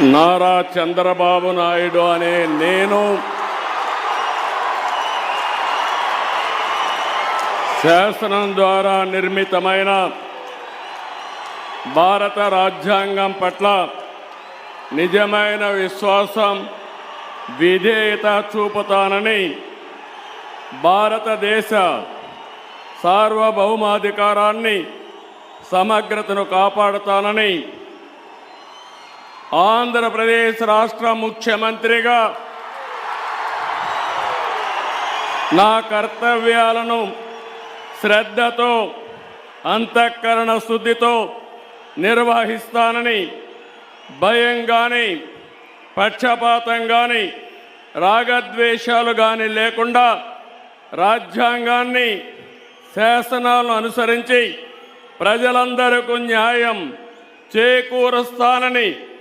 నారా చంద్రబాబు నాయుడు అనే నేను శాసనం ద్వారా నిర్మితమైన భారత రాజ్యాంగం పట్ల నిజమైన విశ్వాసం, విధేయత చూపుతానని, భారతదేశ సార్వభౌమాధికారాన్ని, సమగ్రతను కాపాడుతానని ఆంధ్రప్రదేశ్ రాష్ట్ర ముఖ్యమంత్రిగా నా కర్తవ్యాలను శ్రద్ధతో, అంతఃకరణ శుద్ధితో నిర్వహిస్తానని, భయం కానీ, పక్షపాతం కానీ, రాగద్వేషాలు కానీ లేకుండా రాజ్యాంగాన్ని, శాసనాలను అనుసరించి ప్రజలందరికీ న్యాయం చేకూరుస్తానని